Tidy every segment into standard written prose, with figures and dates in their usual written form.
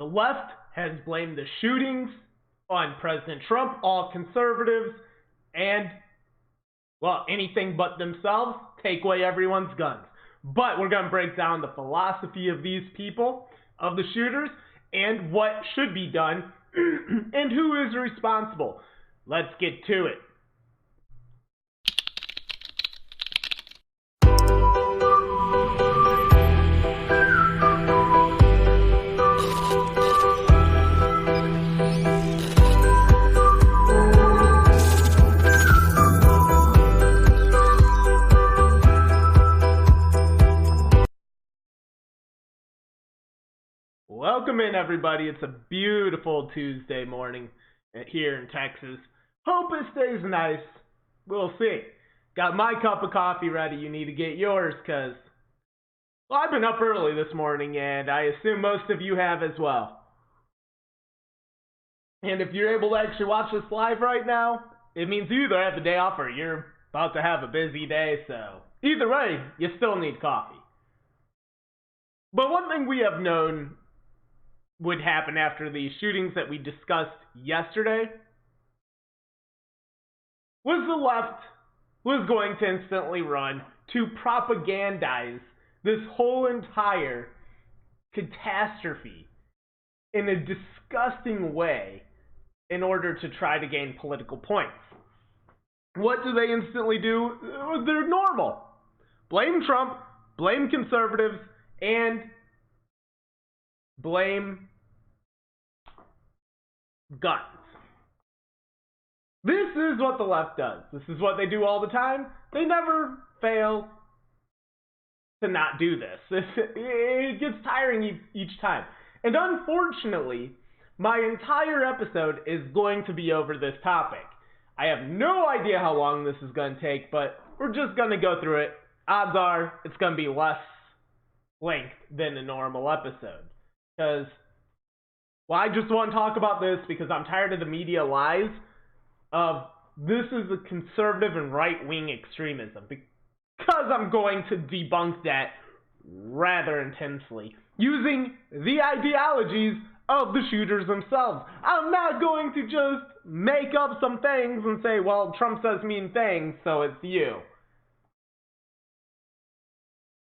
The left has blamed the shootings on President Trump, all conservatives, and, well, anything but themselves. Take away everyone's guns. But we're going to break down the philosophy of these people, of the shooters, and what should be done, and who is responsible. Let's get to it. Welcome in, everybody. It's a beautiful Tuesday morning here in Texas. Hope it stays nice. We'll see. Got my cup of coffee ready. You need to get yours because, well, I've been up early this morning, and I assume most of you have as well. And if you're able to actually watch this live right now, it means you either have the day off or you're about to have a busy day, so either way, you still need coffee. But one thing we have known would happen after the shootings that we discussed yesterday was the left was going to instantly run to propagandize this whole entire catastrophe in a disgusting way in order to try to gain political points. What do they instantly do? They're normal. Blame Trump, blame conservatives, and blame guns. This is what the left does. This is what they do all the time. They never fail to not do this. It gets tiring each time. And unfortunately, my entire episode is going to be over this topic. I have no idea how long this is going to take, but we're just going to go through it. Odds are it's going to be less length than a normal episode. Because, well, I just want to talk about this because I'm tired of the media lies of this is a conservative and right-wing extremism. Because I'm going to debunk that rather intensely using the ideologies of the shooters themselves. I'm not going to just make up some things and say, well, Trump says mean things, so it's you.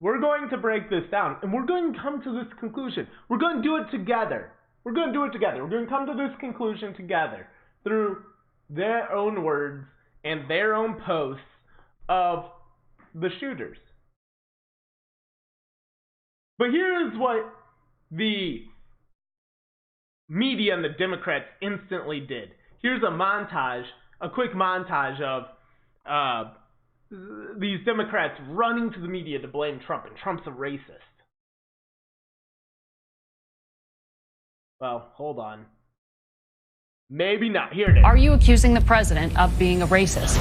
We're going to break this down, and we're going to come to this conclusion. We're going to do it together. We're going to do it together. We're going to come to this conclusion together through their own words and their own posts of the shooters. But here's what the media and the Democrats instantly did. Here's a quick montage of these Democrats running to the media to blame Trump, and Trump's a racist. Well, hold on. Maybe not. Here it is. Are you accusing the president of being a racist?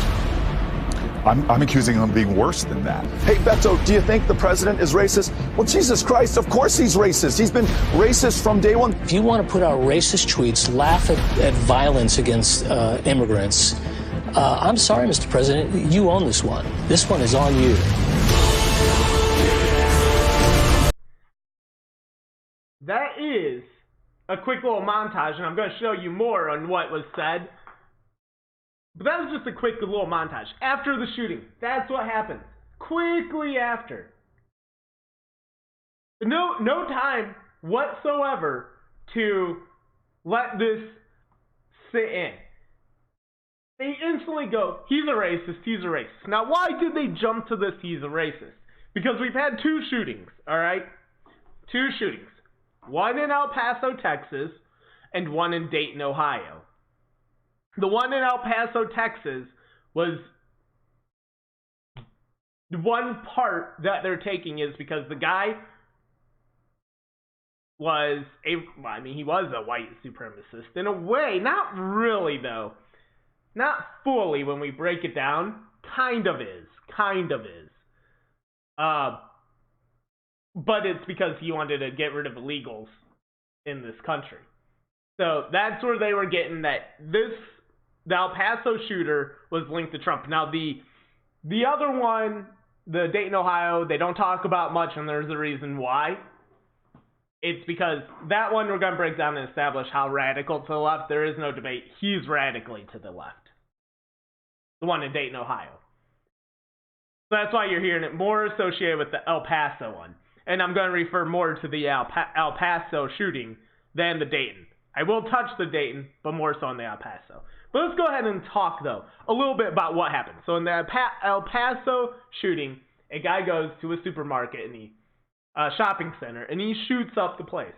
I'm accusing him of being worse than that. Hey, Beto, do you think the president is racist? Well, Jesus Christ, of course he's racist. He's been racist from day one. If you want to put out racist tweets, laugh at violence against immigrants, I'm sorry, Mr. President, you own this one. This one is on you. That is a quick little montage, and I'm going to show you more on what was said. But that was just a quick little montage. After the shooting, that's what happened. Quickly after. No time whatsoever to let this sit in. They instantly go, he's a racist, he's a racist. Now, why did they jump to this, he's a racist? Because we've had two shootings, all right? Two shootings. One in El Paso, Texas, and one in Dayton, Ohio. The one in El Paso, Texas was the one part that they're taking is because the guy was he was a white supremacist in a way, not really though. Not fully when we break it down. Kind of is. But it's because he wanted to get rid of illegals in this country. So that's where they were getting that the El Paso shooter was linked to Trump. Now the other one, the Dayton, Ohio, they don't talk about much, and there's a reason why. it's because that one we're going to break down and establish how radical to the left. There is no debate. He's radically to the left. The one in Dayton, Ohio. So that's why you're hearing it more associated with the El Paso one. And I'm going to refer more to the El Paso shooting than the Dayton. I will touch the Dayton, but more so on the El Paso. But let's go ahead and talk, though, a little bit about what happened. So in the El Paso shooting, a guy goes to a supermarket and shopping center, and he shoots up the place.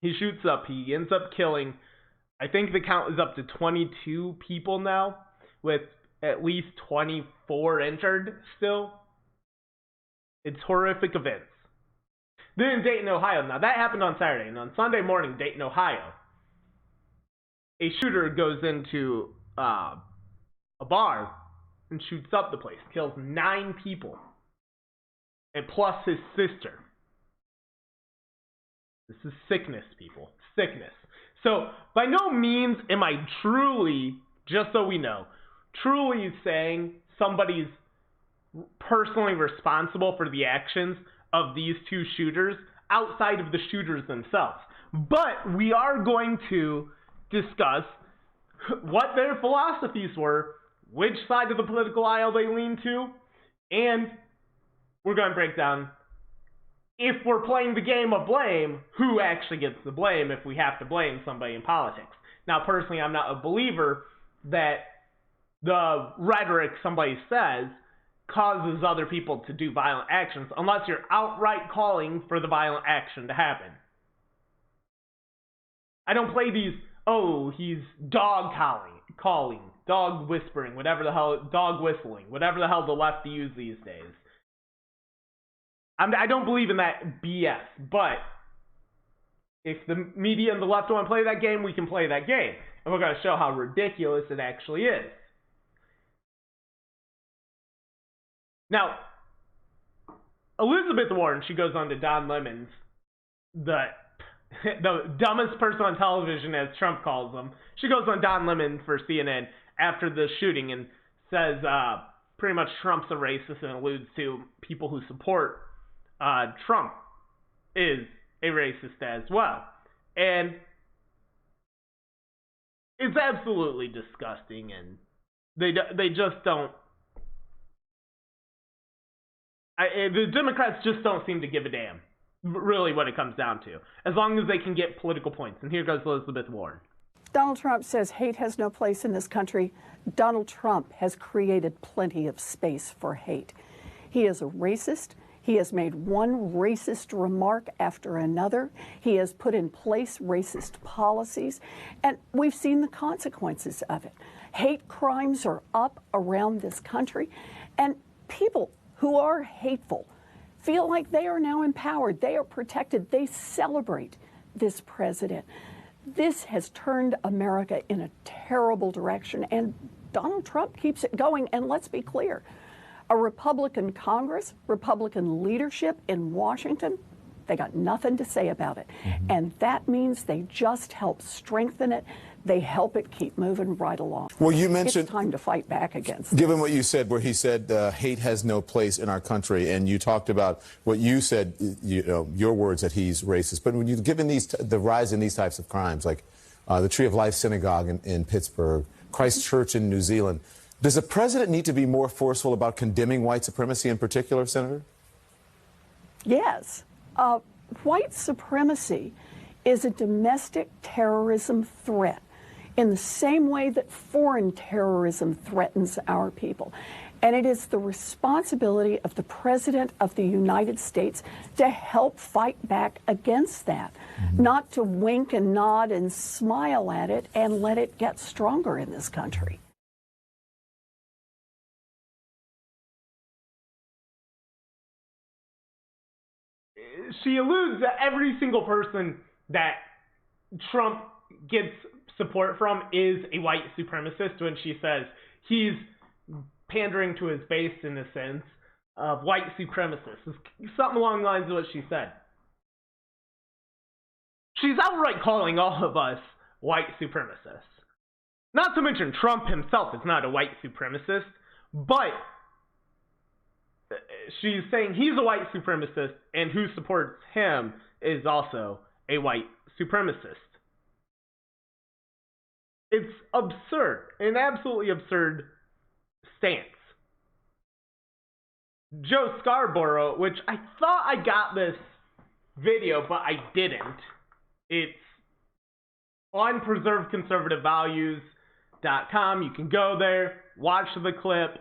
He ends up killing, I think the count is up to 22 people now, with at least 24 injured still. It's horrific events. Then in Dayton, Ohio, now that happened on Saturday, and on Sunday morning, Dayton, Ohio, a shooter goes into a bar and shoots up the place, kills 9 people, and plus his sister. This is sickness, people. Sickness. So, by no means am I truly, just so we know, truly saying somebody's personally responsible for the actions of these two shooters outside of the shooters themselves. But we are going to discuss what their philosophies were, which side of the political aisle they lean to, and we're going to break down, if we're playing the game of blame, who actually gets the blame if we have to blame somebody in politics. Now, personally, I'm not a believer that the rhetoric somebody says causes other people to do violent actions unless you're outright calling for the violent action to happen. I don't play these, oh, he's dog calling, dog whispering, whatever the hell, dog whistling, whatever the hell the left use these days. I don't believe in that BS, but if the media and the left want to play that game, we can play that game. And we're going to show how ridiculous it actually is. Now, Elizabeth Warren, she goes on to Don Lemon's, the dumbest person on television, as Trump calls them. She goes on Don Lemon for CNN after the shooting and says pretty much Trump's a racist, and alludes to people who support Trump is a racist as well. And it's absolutely disgusting, and they just don't. The Democrats just don't seem to give a damn, really, what it comes down to, as long as they can get political points. And here goes Elizabeth Warren. Donald Trump says hate has no place in this country. Donald Trump has created plenty of space for hate. He is a racist. He has made one racist remark after another. He has put in place racist policies, and we've seen the consequences of it. Hate crimes are up around this country, and people who are hateful feel like they are now empowered. They are protected. They celebrate this president. This has turned America in a terrible direction, and Donald Trump keeps it going. And let's be clear, a Republican Congress, Republican leadership in Washington, they got nothing to say about it. And that means they just help strengthen it. They help it keep moving right along. Well, you mentioned it's time to fight back against given what you said, where he said hate has no place in our country, and you talked about what you said, your words, that he's racist. But when you given the rise in these types of crimes, like the Tree of Life Synagogue in Pittsburgh, Christchurch in New Zealand, does the president need to be more forceful about condemning white supremacy in particular, Senator? Yes. White supremacy is a domestic terrorism threat in the same way that foreign terrorism threatens our people. And it is the responsibility of the President of the United States to help fight back against that, not to wink and nod and smile at it and let it get stronger in this country. She alludes that every single person that Trump gets support from is a white supremacist when she says he's pandering to his base in a sense of white supremacists. Something along the lines of what she said. She's outright calling all of us white supremacists. Not to mention Trump himself is not a white supremacist, but she's saying he's a white supremacist, and who supports him is also a white supremacist. It's absurd, an absolutely absurd stance. Joe Scarborough, which I thought I got this video, but I didn't. It's on preserveconservativevalues.com. You can go there, watch the clip.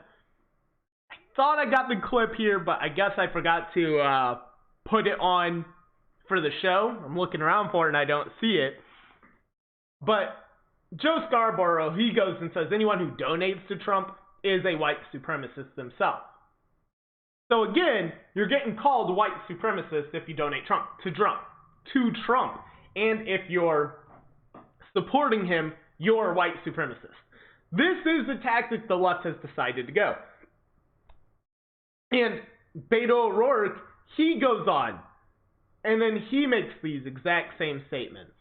I thought I got the clip here, but I guess I forgot to put it on for the show. I'm looking around for it and I don't see it. But Joe Scarborough, he goes and says anyone who donates to Trump is a white supremacist themselves. So again, you're getting called white supremacist if you donate to Trump. And if you're supporting him, you're a white supremacist. This is the tactic the left has decided to go. And Beto O'Rourke, he goes on, and then he makes these exact same statements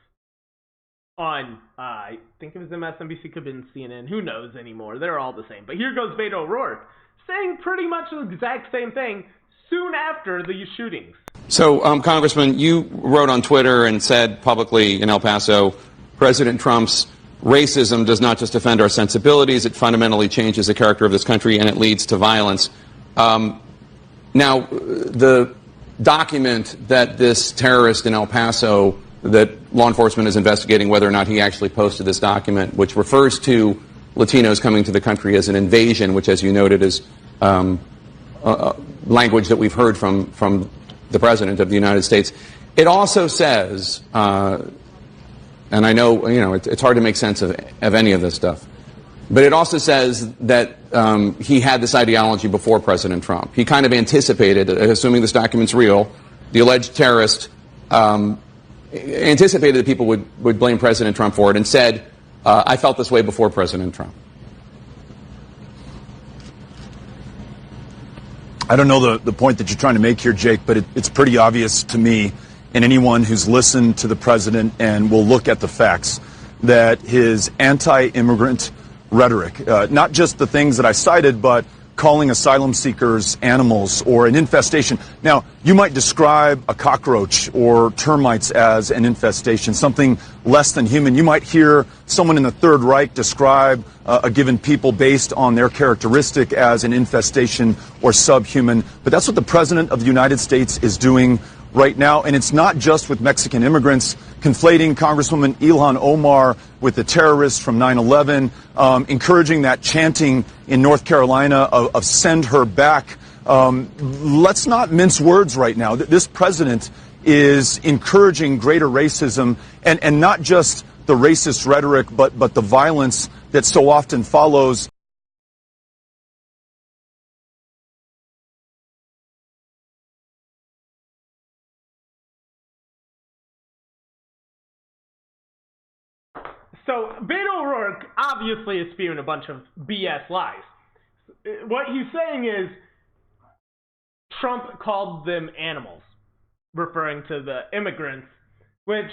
on, I think it was MSNBC, could have been CNN, who knows anymore, they're all the same. But here goes Beto O'Rourke, saying pretty much the exact same thing soon after the shootings. So, Congressman, you wrote on Twitter and said publicly in El Paso, President Trump's racism does not just offend our sensibilities, it fundamentally changes the character of this country and it leads to violence. Now, the document that this terrorist in El Paso, that law enforcement is investigating whether or not he actually posted this document, which refers to Latinos coming to the country as an invasion, which, as you noted, is language that we've heard from the President of the United States. It also says, and I know, it's hard to make sense of any of this stuff, but it also says that he had this ideology before President Trump. He kind of anticipated, assuming this document's real, the alleged terrorist anticipated that people would blame President Trump for it and said, I felt this way before President Trump. I don't know the point that you're trying to make here, Jake, but it's pretty obvious to me and anyone who's listened to the president and will look at the facts that his anti-immigrant rhetoric, not just the things that I cited, but calling asylum seekers animals or an infestation. Now, you might describe a cockroach or termites as an infestation, something less than human. You might hear someone in the Third Reich describe a given people based on their characteristic as an infestation or subhuman. But that's what the President of the United States is doing right now. And it's not just with Mexican immigrants, conflating Congresswoman Ilhan Omar with the terrorists from 9/11, encouraging that chanting in North Carolina of send her back. Let's not mince words right now. This president is encouraging greater racism and not just the racist rhetoric, but the violence that so often follows. So, Beto O'Rourke obviously is spewing a bunch of BS lies. What he's saying is Trump called them animals, referring to the immigrants, which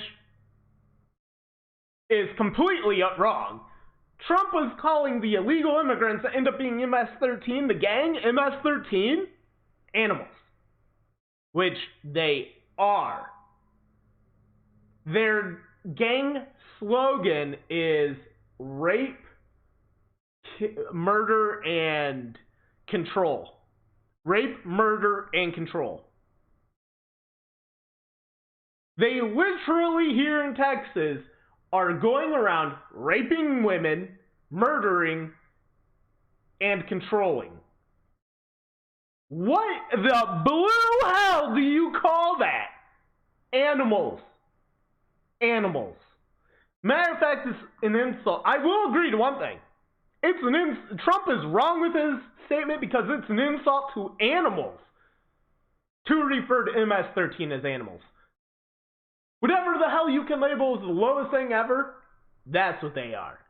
is completely wrong. Trump was calling the illegal immigrants that end up being MS-13, the gang, MS-13, animals, which they are. Their gang slogan is rape, murder, and control. Rape, murder, and control. They literally here in Texas are going around raping women, murdering, and controlling. What the blue hell do you call that? Animals. Animals. Matter of fact, it's an insult. I will agree to one thing. Trump is wrong with his statement because it's an insult to animals to refer to MS-13 as animals. Whatever the hell you can label as the lowest thing ever, that's what they are.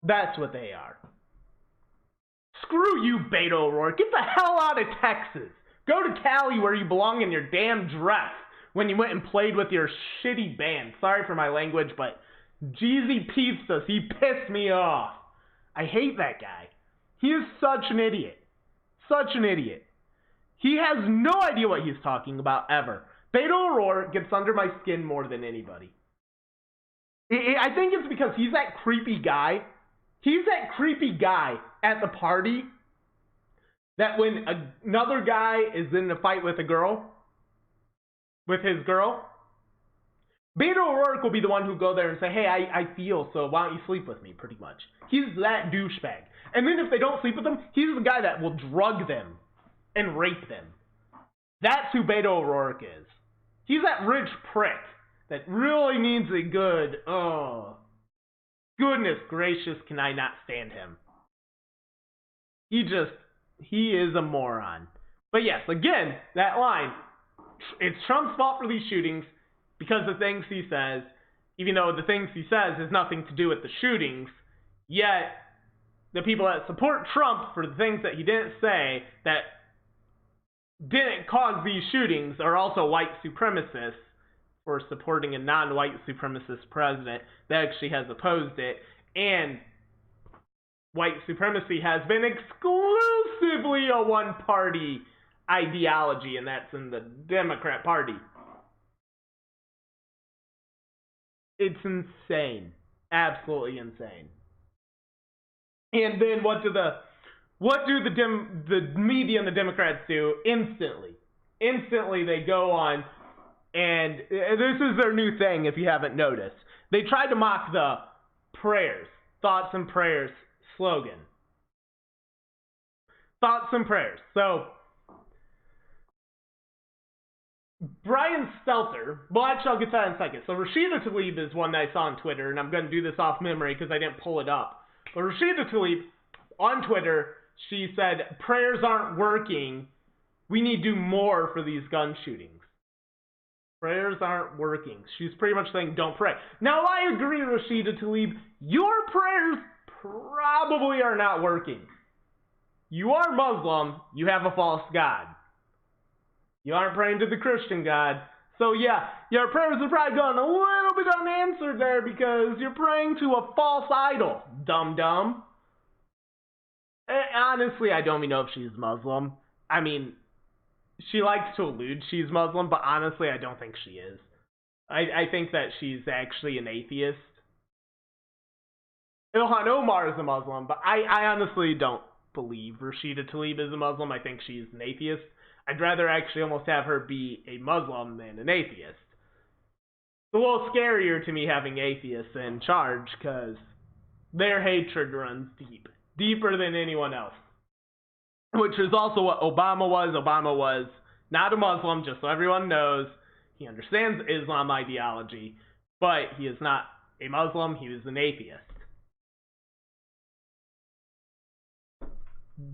That's what they are. Screw you, Beto O'Rourke. Get the hell out of Texas. Go to Cali where you belong in your damn dress when you went and played with your shitty band. Sorry for my language, but Jeezy Pizzas, he pissed me off. I hate that guy. He is such an idiot. such an idiot. He has no idea what he's talking about ever. Beto O'Rourke gets under my skin more than anybody. I think it's because he's that creepy guy. He's that creepy guy at the party that when another guy is in a fight with his girl, Beto O'Rourke will be the one who go there and say, hey, I feel, so why don't you sleep with me, pretty much. He's that douchebag. And then if they don't sleep with him, he's the guy that will drug them and rape them. That's who Beto O'Rourke is. He's that rich prick that really needs a good, goodness gracious, can I not stand him. He is a moron. But yes, again, that line, it's Trump's fault for these shootings because the things he says, even though the things he says has nothing to do with the shootings, yet the people that support Trump for the things that he didn't say that didn't cause these shootings are also white supremacists for supporting a non-white supremacist president that actually has opposed it. And white supremacy has been exclusively a one-party ideology, and that's in the Democrat Party. It's insane. Absolutely insane. And then what do the media and the Democrats do? Instantly they go on, and this is their new thing if you haven't noticed. They tried to mock the prayers, thoughts and prayers slogan. Thoughts and prayers. So Bryan Stelter, well actually I'll get to that in a second. So Rashida Tlaib is one that I saw on Twitter, and I'm going to do this off memory because I didn't pull it up. But Rashida Tlaib on Twitter, she said, prayers aren't working. We need to do more for these gun shootings. Prayers aren't working. She's pretty much saying, don't pray. Now, I agree, Rashida Tlaib. Your prayers probably are not working. You are Muslim. You have a false God. You aren't praying to the Christian God. So, yeah, your prayers are probably going a little bit unanswered there because you're praying to a false idol, dum-dum. Honestly, I don't even know if she's Muslim. I mean, she likes to allude she's Muslim, but honestly, I don't think she is. I think that she's actually an atheist. Ilhan Omar is a Muslim, but I honestly don't believe Rashida Tlaib is a Muslim. I think she's an atheist. I'd rather actually almost have her be a Muslim than an atheist. It's a little scarier to me having atheists in charge because their hatred runs deep. Deeper than anyone else. Which is also what Obama was. Obama was not a Muslim, just so everyone knows. He understands Islam ideology, but he is not a Muslim. He was an atheist.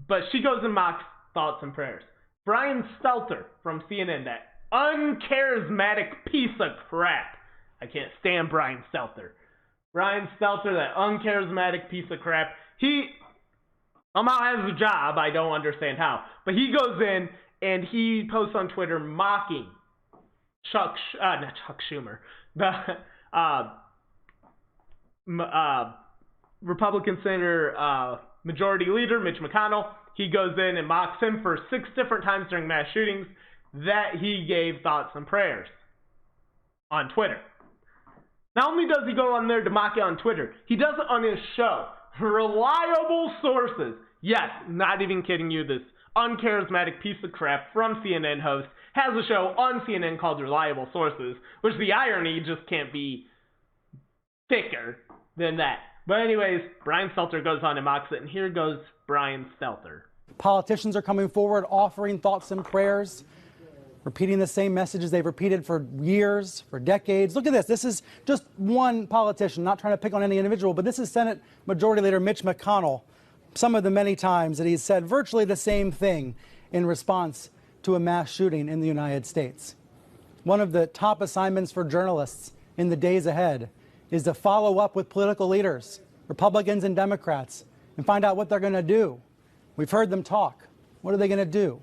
But she goes and mocks thoughts and prayers. Bryan Stelter from CNN, that uncharismatic piece of crap. I can't stand Bryan Stelter. Bryan Stelter, that uncharismatic piece of crap. He somehow has a job. I don't understand how. But he goes in and he posts on Twitter mocking not Chuck Schumer, the Republican Senator Majority Leader Mitch McConnell. He goes in and mocks him for 6 different times during mass shootings that he gave thoughts and prayers on Twitter. Not only does he go on there to mock it on Twitter, he does it on his show. Reliable sources. Yes, not even kidding you, this uncharismatic piece of crap from CNN host has a show on CNN called Reliable Sources, which the irony just can't be thicker than that. But anyways, Bryan Stelter goes on and mocks it, and here goes Bryan Stelter. Politicians are coming forward offering thoughts and prayers, repeating the same messages they've repeated for years, for decades. Look at this. This is just one politician, not trying to pick on any individual, but this is Senate Majority Leader Mitch McConnell. Some of the many times that he's said virtually the same thing in response to a mass shooting in the United States. One of the top assignments for journalists in the days ahead is to follow up with political leaders, Republicans and Democrats, and find out what they're going to do. We've heard them talk. What are they going to do?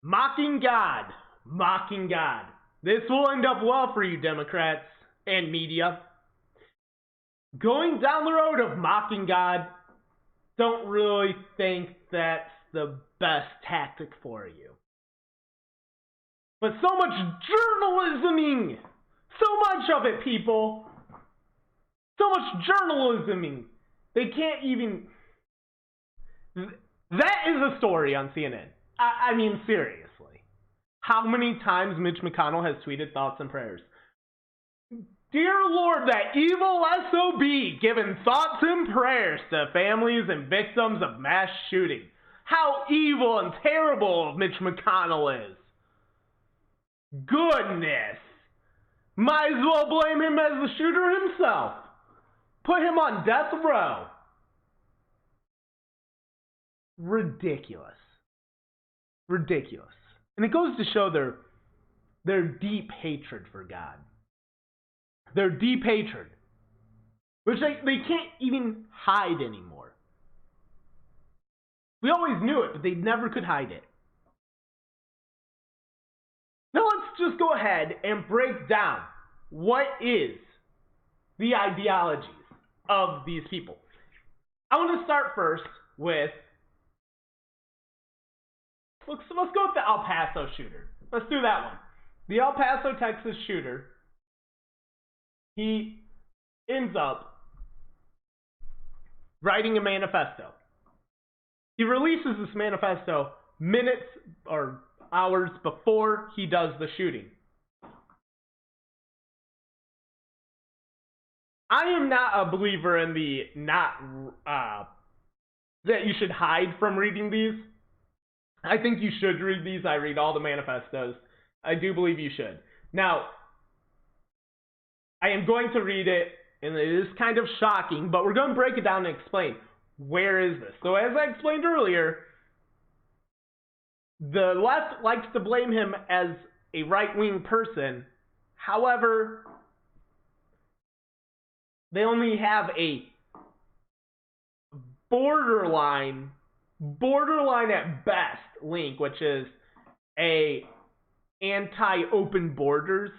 Mocking God. Mocking God. this will end up well for you Democrats and media. Going down the road of mocking God, don't really think that's the best tactic for you. But so much journalisming, so much of it, people, so much journalisming, they can't even, that is a story on CNN. I mean, seriously. How many times Mitch McConnell has tweeted thoughts and prayers? Dear Lord, that evil SOB giving thoughts and prayers to families and victims of mass shooting. How evil and terrible Mitch McConnell is. Goodness. Might as well blame him as the shooter himself. Put him on death row. Ridiculous. Ridiculous. And it goes to show their deep hatred for God. Their deep hatred. Which they can't even hide anymore. We always knew it, but they never could hide it. Now let's just go ahead and break down what is the ideologies of these people. I want to start first with, let's go with the El Paso shooter. Let's do that one. The El Paso, Texas shooter, he ends up writing a manifesto. He releases this manifesto minutes or hours before he does the shooting. I am not a believer in the that you should hide from reading these. I think you should read these. I read all the manifestos. I do believe you should. Now, I am going to read it, and it is kind of shocking, but we're going to break it down and explain where is this. So as I explained earlier, the left likes to blame him as a right-wing person. However, they only have a borderline at best link, which is a anti-open borders.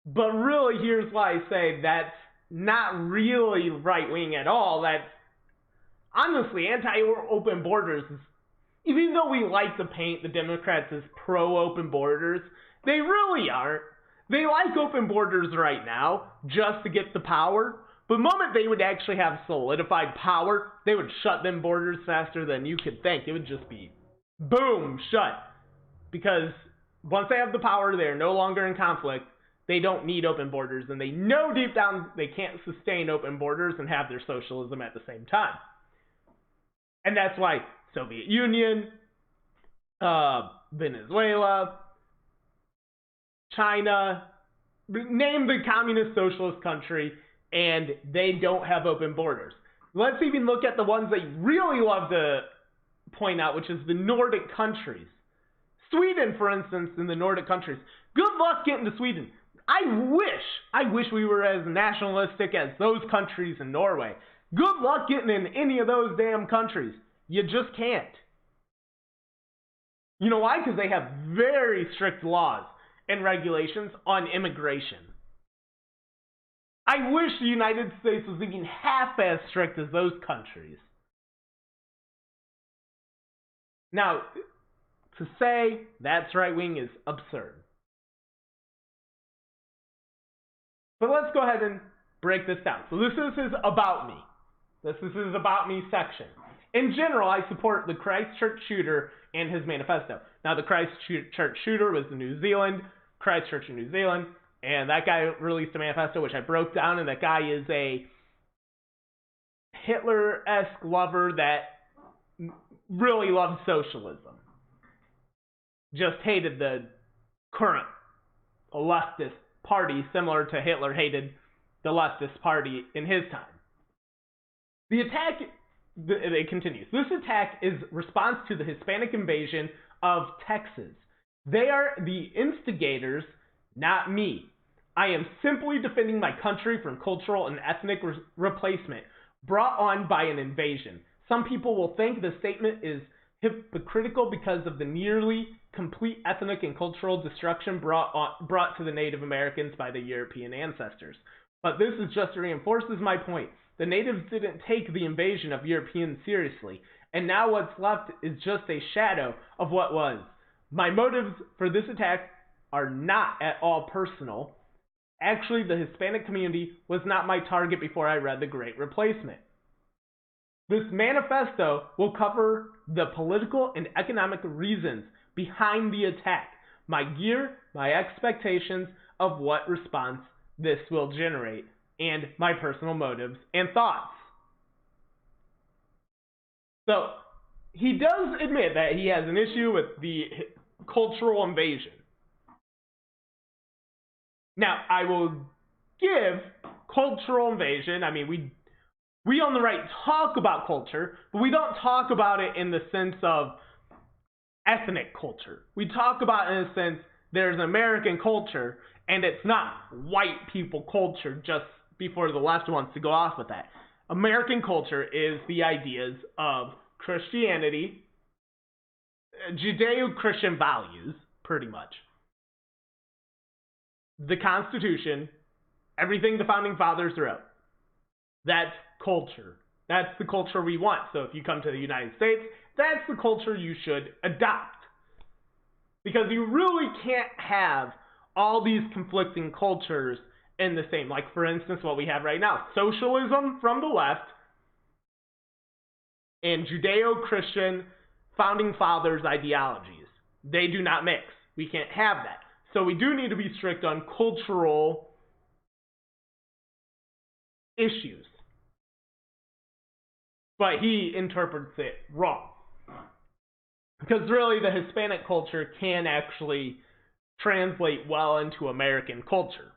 But really, here's why I say that's not really right-wing at all. That's honestly anti-open borders. Even though we like to paint the Democrats as pro-open borders, they really aren't. They like open borders right now just to get the power. But the moment they would actually have solidified power, they would shut them borders faster than you could think. It would just be boom, shut. Because once they have the power, they're no longer in conflict. They don't need open borders, and they know deep down they can't sustain open borders and have their socialism at the same time. And that's why Soviet Union, Venezuela, China, name the communist socialist country, and they don't have open borders. Let's even look at the ones they really love to point out, which is the Nordic countries. Sweden, for instance, in the Nordic countries. Good luck getting to Sweden. I wish we were as nationalistic as those countries in Norway. Good luck getting in any of those damn countries. You just can't. You know why? Because they have very strict laws and regulations on immigration. I wish the United States was even half as strict as those countries. Now, to say that's right-wing is absurd. But let's go ahead and break this down. So this is his About Me. This is his About Me section. In general, I support the Christchurch shooter and his manifesto. Now, the Christchurch shooter was in New Zealand, Christchurch in New Zealand, and that guy released a manifesto, which I broke down, and that guy is a Hitler-esque lover that really loves socialism. Just hated the current leftist party, similar to Hitler hated the leftist party in his time. The attack, it continues. This attack is response to the Hispanic invasion of Texas. They are the instigators, not me. I am simply defending my country from cultural and ethnic replacement brought on by an invasion. Some people will think the statement is hypocritical because of the nearly complete ethnic and cultural destruction brought to the Native Americans by the European ancestors. But this just reinforces my point. The natives didn't take the invasion of Europeans seriously, and now what's left is just a shadow of what was. My motives for this attack are not at all personal. Actually, the Hispanic community was not my target before I read The Great Replacement. This manifesto will cover the political and economic reasons behind the attack, my gear, my expectations of what response this will generate, and my personal motives and thoughts. So, he does admit that he has an issue with the cultural invasion. Now, I will give cultural invasion, I mean, we on the right talk about culture, but we don't talk about it in the sense of ethnic culture. We talk about it in the sense there's American culture, and it's not white people culture just before the left wants to go off with that. American culture is the ideas of Christianity, Judeo-Christian values, pretty much. The Constitution, everything the Founding Fathers wrote. That's culture. That's the culture we want. So if you come to the United States, that's the culture you should adopt. Because you really can't have all these conflicting cultures in the same. Like, for instance, what we have right now. Socialism from the left and Judeo-Christian Founding Fathers ideologies. They do not mix. We can't have that. So we do need to be strict on cultural issues. But he interprets it wrong. Because really the Hispanic culture can actually translate well into American culture.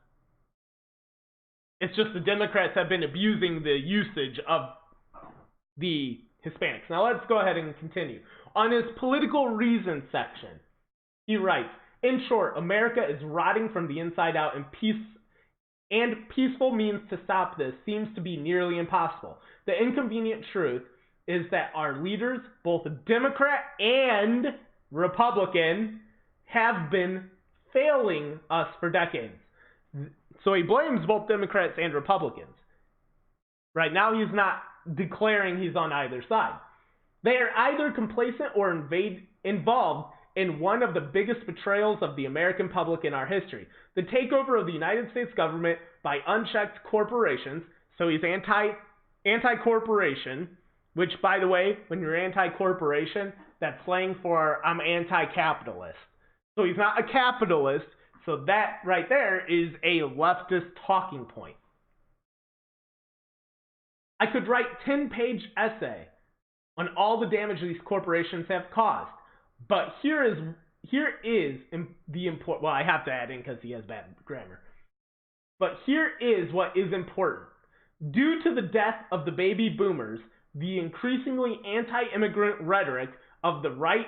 It's just the Democrats have been abusing the usage of the Hispanics. Now let's go ahead and continue. On his political reasons section, he writes, in short, America is rotting from the inside out, and peaceful means to stop this seems to be nearly impossible. The inconvenient truth is that our leaders, both Democrat and Republican, have been failing us for decades. So he blames both Democrats and Republicans. Right now he's not declaring he's on either side. They are either complacent or involved in one of the biggest betrayals of the American public in our history. The takeover of the United States government by unchecked corporations. So he's anti-corporation, which, by the way, when you're anti-corporation, that's slang for I'm anti-capitalist. So he's not a capitalist, so that right there is a leftist talking point. I could write a 10-page essay on all the damage these corporations have caused. But here is the important, well, I have to add in because he has bad grammar. But here is what is important. Due to the death of the baby boomers, the increasingly anti-immigrant rhetoric of the right,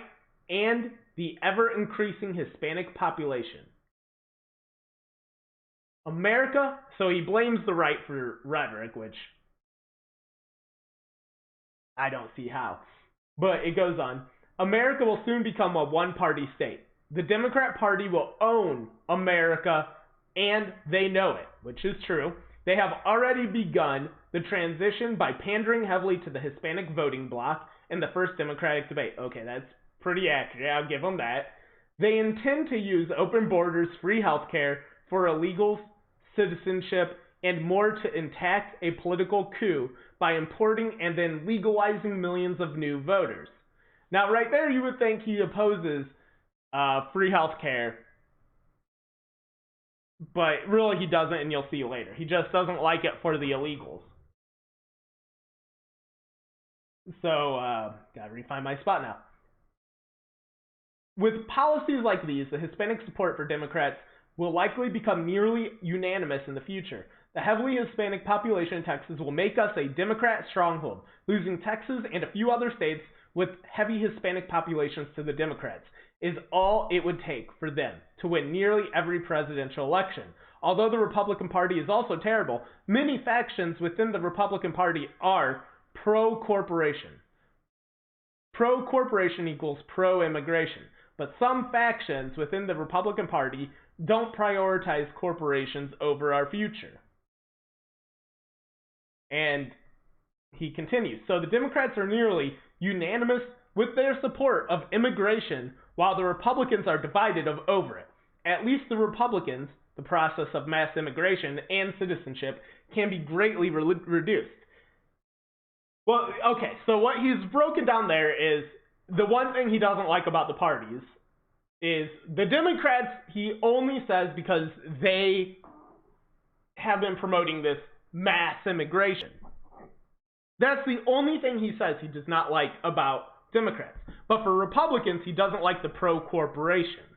and the ever-increasing Hispanic population. America, so he blames the right for rhetoric, which I don't see how. But it goes on. America will soon become a one-party state. The Democrat Party will own America, and they know it, which is true. They have already begun the transition by pandering heavily to the Hispanic voting bloc in the first Democratic debate. Okay, that's pretty accurate. I'll give them that. They intend to use open borders, free healthcare for illegal citizenship, and more to enact a political coup by importing and then legalizing millions of new voters. Now, right there, you would think he opposes free healthcare, but really he doesn't, and you'll see later. He just doesn't like it for the illegals. So, gotta refine my spot now. With policies like these, the Hispanic support for Democrats will likely become nearly unanimous in the future. The heavily Hispanic population in Texas will make us a Democrat stronghold, losing Texas and a few other states with heavy Hispanic populations to the Democrats is all it would take for them to win nearly every presidential election. Although the Republican Party is also terrible, many factions within the Republican Party are pro-corporation. Pro-corporation equals pro-immigration. but some factions within the Republican Party don't prioritize corporations over our future. And he continues, so the Democrats are nearly unanimous with their support of immigration, while the Republicans are divided over it. At least the Republicans, the process of mass immigration and citizenship can be greatly reduced. Well, okay, so what he's broken down there is the one thing he doesn't like about the parties is the Democrats, he only says because they have been promoting this mass immigration. That's the only thing he says he does not like about Democrats. But for Republicans, he doesn't like the pro-corporations.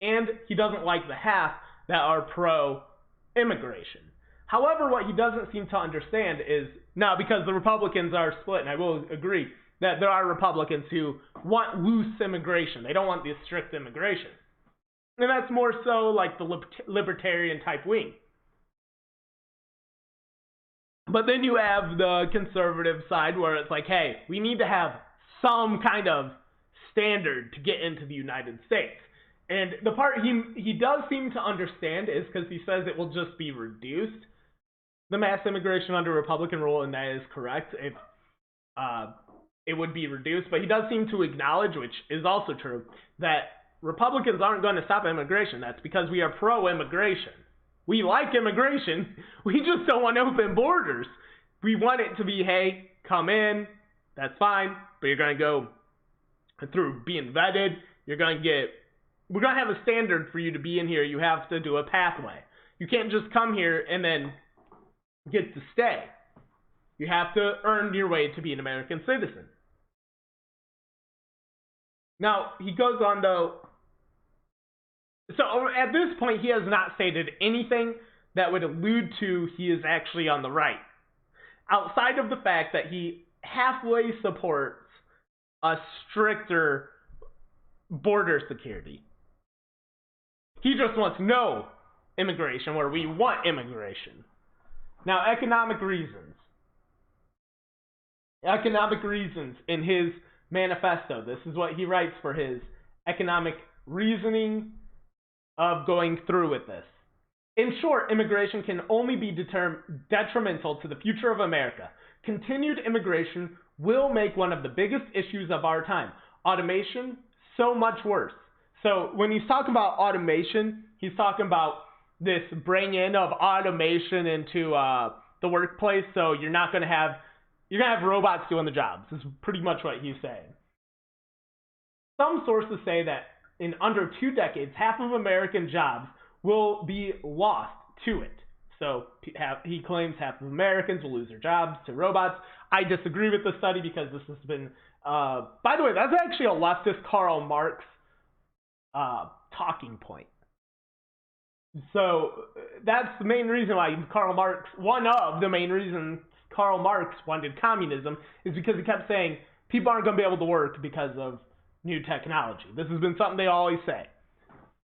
And he doesn't like the half that are pro-immigration. However, what he doesn't seem to understand is, now because the Republicans are split, and I will agree that there are Republicans who want loose immigration. They don't want the strict immigration. And that's more so like the libertarian type wing. But then you have the conservative side where it's like, hey, we need to have some kind of standard to get into the United States. And the part he does seem to understand is because he says it will just be reduced, the mass immigration under Republican rule, and that is correct. It would be reduced, but he does seem to acknowledge, which is also true, that Republicans aren't going to stop immigration. That's because we are pro-immigration. We like immigration. We just don't want open borders. We want it to be, hey, come in, that's fine, but you're going to go through being vetted. We're going to have a standard for you to be in here. You have to do a pathway. You can't just come here and then get to stay. You have to earn your way to be an American citizen. Now, he goes on though. So at this point, he has not stated anything that would allude to he is actually on the right, outside of the fact that he halfway supports a stricter border security. He just wants no immigration where we want immigration. Now, economic reasons. Economic reasons in his manifesto. This is what he writes for his economic reasoning of going through with this. In short, immigration can only be detrimental to the future of America. Continued immigration will make one of the biggest issues of our time. Automation, so much worse. So when he's talking about automation, he's talking about this bring-in of automation into the workplace. So you're going to have robots doing the jobs. This is pretty much what he's saying. Some sources say that in under 2 decades, half of American jobs will be lost to it. So he claims half of Americans will lose their jobs to robots. I disagree with the study because this has been, by the way, that's actually a leftist Karl Marx talking point. So that's the main reason why one of the main reasons Karl Marx wanted communism is because he kept saying people aren't going to be able to work because of new technology. This has been something they always say.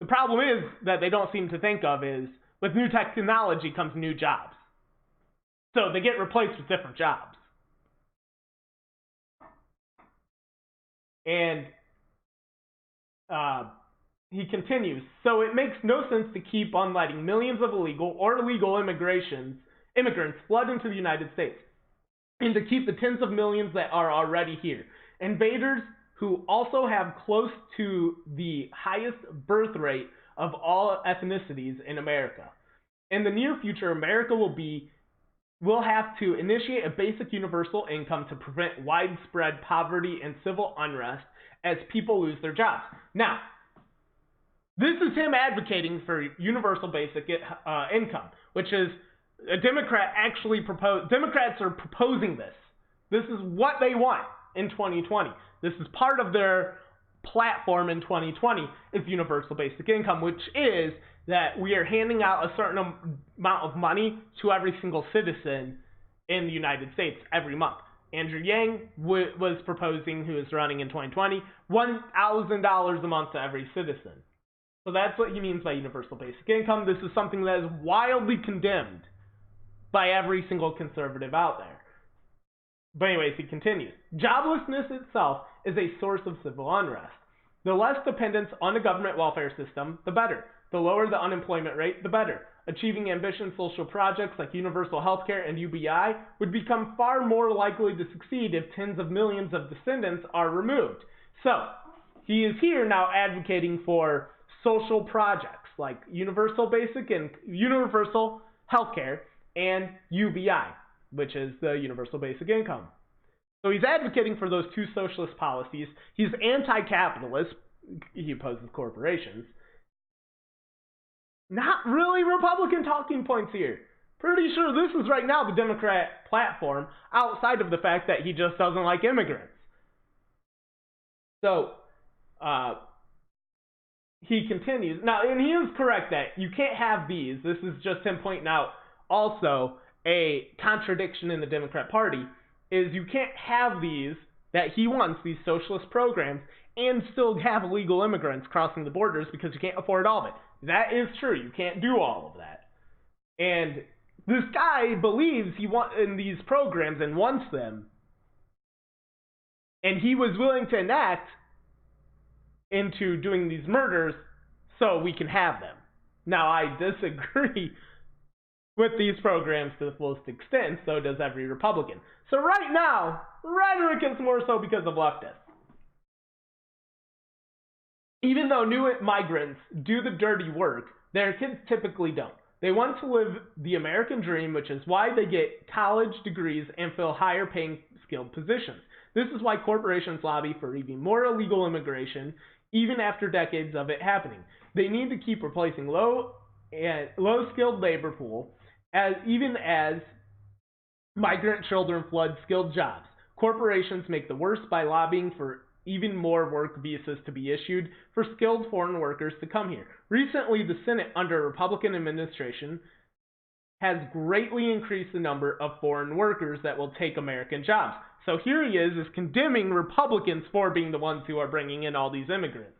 The problem is that they don't seem to think of is with new technology comes new jobs. So they get replaced with different jobs. And he continues, so it makes no sense to keep on letting millions of illegal or legal immigrants flood into the United States and to keep the tens of millions that are already here. Invaders who also have close to the highest birth rate of all ethnicities in America. In the near future, America will have to initiate a basic universal income to prevent widespread poverty and civil unrest as people lose their jobs. Now, this is him advocating for universal basic income, which is a Democrat actually proposed. Democrats are proposing this. This is what they want in 2020. This is part of their platform in 2020 is universal basic income, which is that we are handing out a certain amount of money to every single citizen in the United States every month. Andrew Yang was proposing, who is running in 2020, $1,000 a month to every citizen. So that's what he means by universal basic income. This is something that is wildly condemned by every single conservative out there. But anyways, he continues. Joblessness itself is a source of civil unrest. The less dependence on the government welfare system, the better. The lower the unemployment rate, the better. Achieving ambitious social projects like universal healthcare and UBI would become far more likely to succeed if tens of millions of descendants are removed. So, he is here now advocating for social projects like universal healthcare and UBI, which is the universal basic income. So he's advocating for those two socialist policies. He's anti-capitalist. He opposes corporations. Not really Republican talking points here. Pretty sure this is right now the Democrat platform, outside of the fact that he just doesn't like immigrants. So, he continues. Now, and he is correct that you can't have these. This is just him pointing out also a contradiction in the Democrat Party, is you can't have these that he wants, these socialist programs, and still have illegal immigrants crossing the borders because you can't afford all of it. That is true. You can't do all of that. And this guy believes he wants in these programs and wants them. And he was willing to enact into doing these murders so we can have them. Now, I disagree with these programs to the fullest extent, so does every Republican. So right now, rhetoric is more so because of leftists. Even though new migrants do the dirty work, their kids typically don't. They want to live the American dream, which is why they get college degrees and fill higher paying skilled positions. This is why corporations lobby for even more illegal immigration, even after decades of it happening. They need to keep replacing low-skilled labor pool, even as migrant children flood skilled jobs. Corporations make the worst by lobbying for even more work visas to be issued for skilled foreign workers to come here. Recently, the Senate under a Republican administration has greatly increased the number of foreign workers that will take American jobs. So here he is condemning Republicans for being the ones who are bringing in all these immigrants.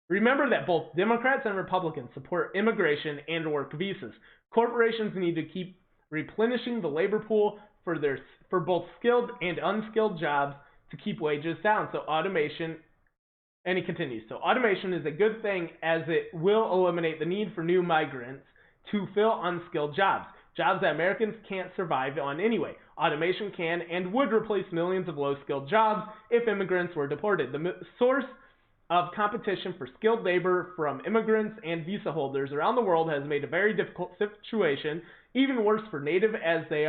Remember that both Democrats and Republicans support immigration and work visas. Corporations need to keep replenishing the labor pool for both skilled and unskilled jobs to keep wages down. So automation, and he continues, so automation is a good thing as it will eliminate the need for new migrants to fill unskilled jobs that Americans can't survive on anyway. Automation can and would replace millions of low-skilled jobs if immigrants were deported. The source of competition for skilled labor from immigrants and visa holders around the world has made a very difficult situation even worse for native as they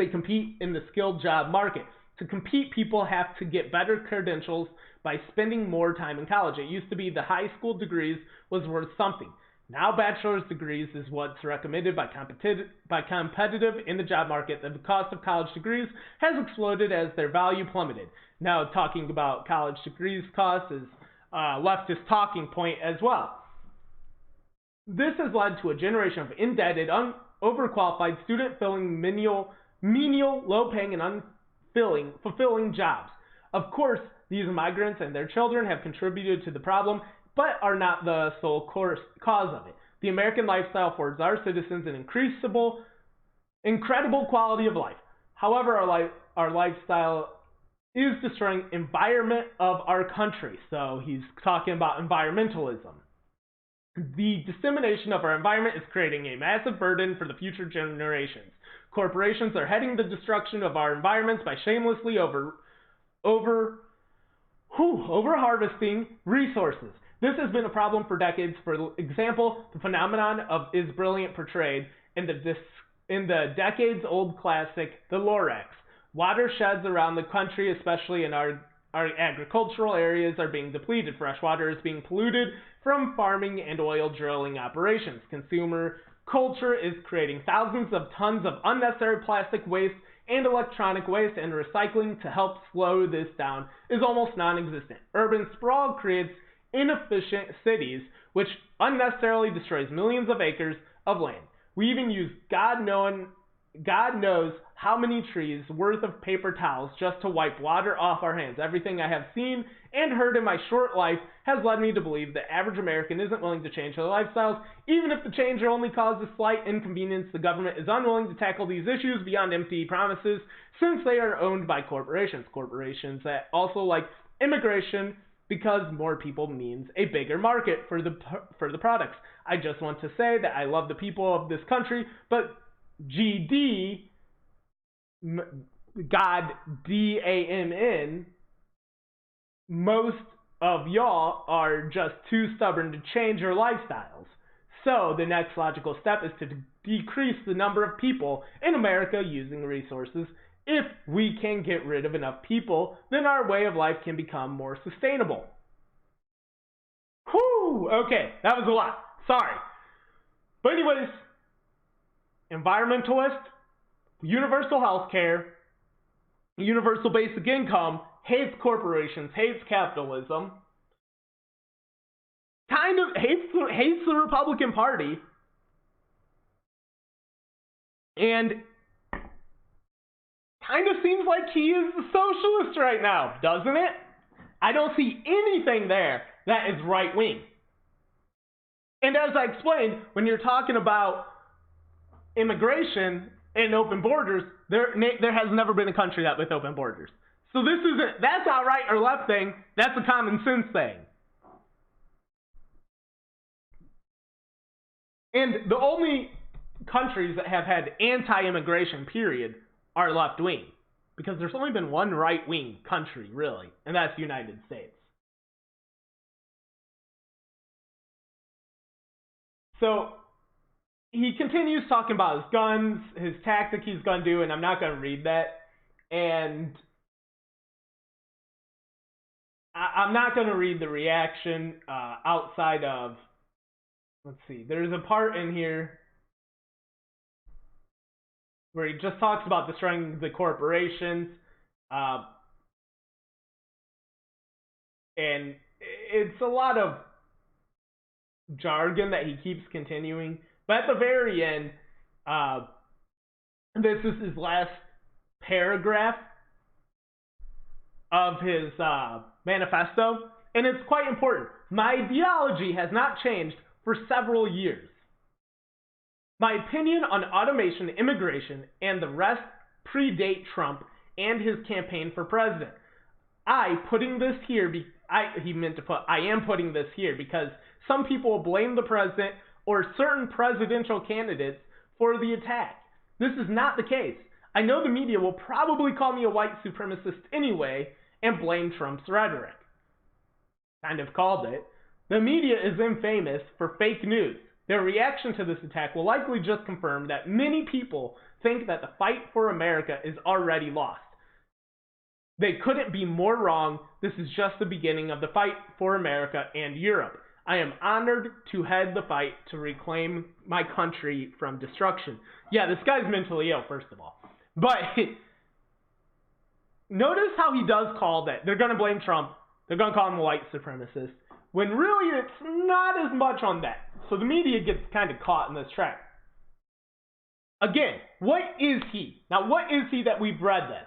compete in the skilled job market. To compete, people have to get better credentials by spending more time in college. It used to be the high school degrees was worth something. Now bachelor's degrees is what's recommended by competitive in the job market. The cost of college degrees has exploded as their value plummeted. Now talking about college degrees costs is leftist talking point as well. This has led to a generation of indebted, overqualified, student-filling, menial, low-paying, and fulfilling jobs. Of course, these migrants and their children have contributed to the problem, but are not the sole cause of it. The American lifestyle affords our citizens an incredible quality of life. However, our lifestyle is destroying the environment of our country. So he's talking about environmentalism. The dissemination of our environment is creating a massive burden for the future generations. Corporations are heading the destruction of our environments by shamelessly over-harvesting resources. This has been a problem for decades. For example, the phenomenon is brilliantly portrayed in the decades-old classic, The Lorax. Watersheds around the country, especially in our agricultural areas, are being depleted. Fresh water is being polluted from farming and oil drilling operations. Consumer culture is creating thousands of tons of unnecessary plastic waste and electronic waste, and recycling to help slow this down is almost non-existent. Urban sprawl creates inefficient cities, which unnecessarily destroys millions of acres of land. We even use God knows how many trees worth of paper towels just to wipe water off our hands. Everything I have seen and heard in my short life has led me to believe the average American isn't willing to change their lifestyles. Even if the change only causes slight inconvenience, the government is unwilling to tackle these issues beyond empty promises, since they are owned by corporations. Corporations that also like immigration because more people means a bigger market for the products. I just want to say that I love the people of this country, but GD, God, D-A-M-N, most of y'all are just too stubborn to change your lifestyles. So the next logical step is to decrease the number of people in America using resources. If we can get rid of enough people, then our way of life can become more sustainable. Whew, okay, that was a lot. Sorry. But anyways, environmentalist, universal health care, universal basic income, hates corporations, hates capitalism, kind of hates the Republican Party, and kind of seems like he is a socialist right now, doesn't it? I don't see anything there that is right-wing. And as I explained, when you're talking about immigration and open borders, there has never been a country that with open borders. So that's not right or left thing, that's a common sense thing. And the only countries that have had anti-immigration, period, are left-wing. Because there's only been one right-wing country, really, and that's the United States. So, he continues talking about his guns, his tactic he's going to do, and I'm not going to read that. And I'm not going to read the reaction outside of, let's see, there's a part in here where he just talks about destroying the corporations, and it's a lot of jargon that he keeps continuing. But at the very end, this is his last paragraph of his manifesto, and it's quite important. My ideology has not changed for several years. My opinion on automation, immigration, and the rest predate Trump and his campaign for president. I am putting this here because some people will blame the president or certain presidential candidates for the attack. This is not the case. I know the media will probably call me a white supremacist anyway and blame Trump's rhetoric. Kind of called it. The media is infamous for fake news. Their reaction to this attack will likely just confirm that many people think that the fight for America is already lost. They couldn't be more wrong. This is just the beginning of the fight for America and Europe. I am honored to head the fight to reclaim my country from destruction. Yeah, this guy's mentally ill, first of all. But notice how he does call that they're going to blame Trump. They're going to call him a white supremacist. When really it's not as much on that. So the media gets kind of caught in this trap. Again, what is he? Now, what is he that we've read this?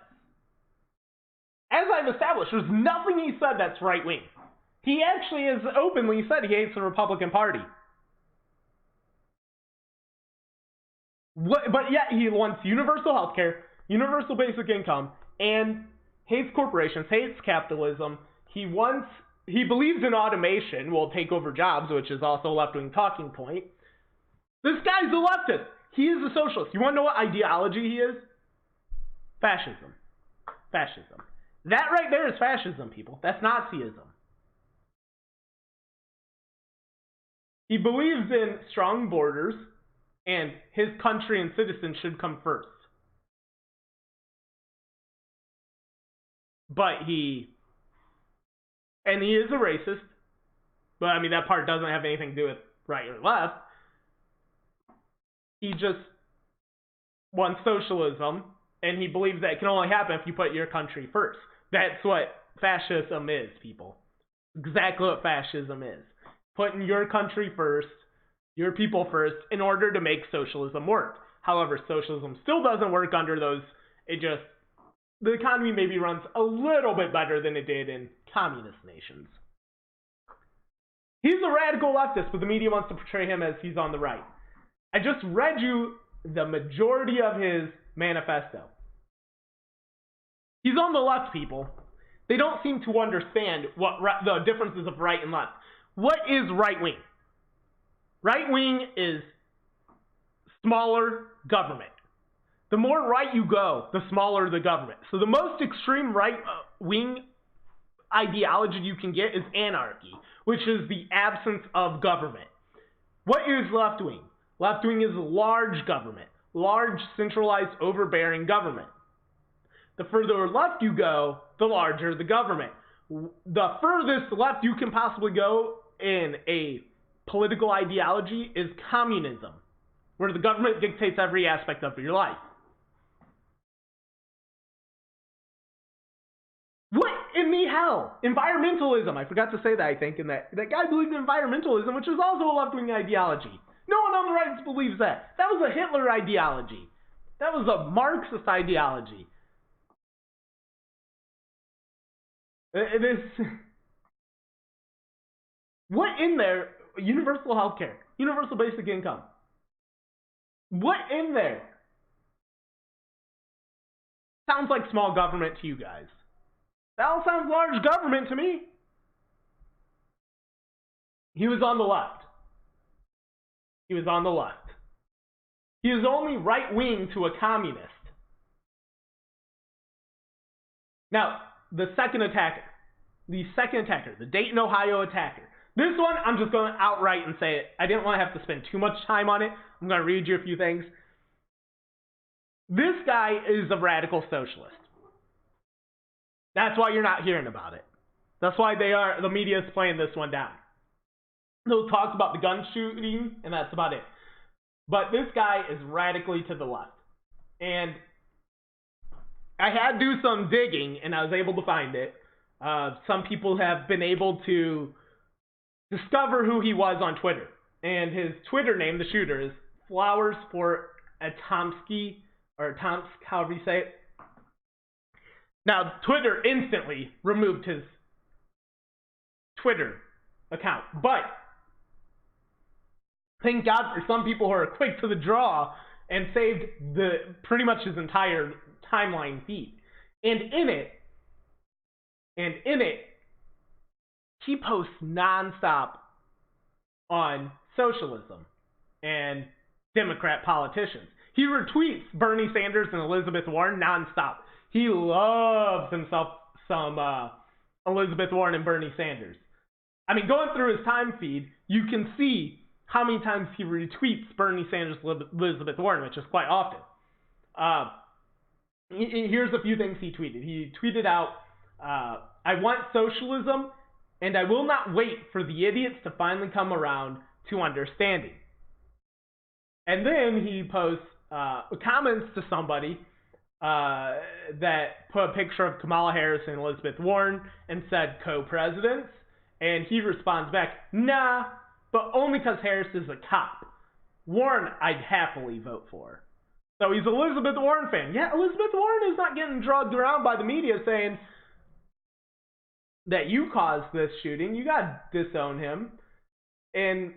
As I've established, there's nothing he said that's right-wing. He actually has openly said he hates the Republican Party. But yet he wants universal health care, universal basic income, and hates corporations, hates capitalism. He believes in automation will take over jobs, which is also a left-wing talking point. This guy's a leftist. He is a socialist. You want to know what ideology he is? Fascism. Fascism. That right there is fascism, people. That's Nazism. He believes in strong borders, and his country and citizens should come first. But he is a racist. But, I mean, that part doesn't have anything to do with right or left. He just wants socialism, and he believes that it can only happen if you put your country first. That's what fascism is, people. Exactly what fascism is. Putting your country first, your people first, in order to make socialism work. However, socialism still doesn't work under those. The economy maybe runs a little bit better than it did in communist nations. He's a radical leftist, but the media wants to portray him as he's on the right. I just read you the majority of his manifesto. He's on the left, people. They don't seem to understand what the differences of right and left. What is right wing? Right wing is smaller government. The more right you go, the smaller the government. So the most extreme right wing ideology you can get is anarchy, which is the absence of government. What is left wing? Left wing is large government, large centralized overbearing government. The further left you go, the larger the government. The furthest left you can possibly go in a political ideology is communism, where the government dictates every aspect of your life. What in the hell? Environmentalism. I forgot to say that, I think, and that guy believed in environmentalism, which is also a left-wing ideology. No one on the right believes that. That was a Hitler ideology. That was a Marxist ideology. What in there? Universal health care, universal basic income. What in there sounds like small government to you guys? That all sounds large government to me. He was on the left. He was on the left. He is only right wing to a communist. Now, the second attacker, the Dayton, Ohio attacker. This one, I'm just going to outright and say it. I didn't want to have to spend too much time on it. I'm going to read you a few things. This guy is a radical socialist. That's why you're not hearing about it. That's why the media is playing this one down. They'll talk about the gun shooting, and that's about it. But this guy is radically to the left. And I had to do some digging, and I was able to find it. Some people have been able to discover who he was on Twitter. And his Twitter name, the shooter, is Flowers for Atomsky, or Tomsk, however you say it. Now, Twitter instantly removed his Twitter account. But thank God for some people who are quick to the draw and saved pretty much his entire timeline feed. And in it, he posts nonstop on socialism and Democrat politicians. He retweets Bernie Sanders and Elizabeth Warren nonstop. He loves himself some Elizabeth Warren and Bernie Sanders. I mean, going through his time feed, you can see how many times he retweets Bernie Sanders and Elizabeth Warren, which is quite often. Here's a few things he tweeted. He tweeted out, I want socialism, and I will not wait for the idiots to finally come around to understanding. And then he posts comments to somebody that put a picture of Kamala Harris and Elizabeth Warren and said co-presidents. And he responds back, nah, but only because Harris is a cop. Warren, I'd happily vote for. So he's an Elizabeth Warren fan. Yeah, Elizabeth Warren is not getting drugged around by the media saying that you caused this shooting. You got to disown him. And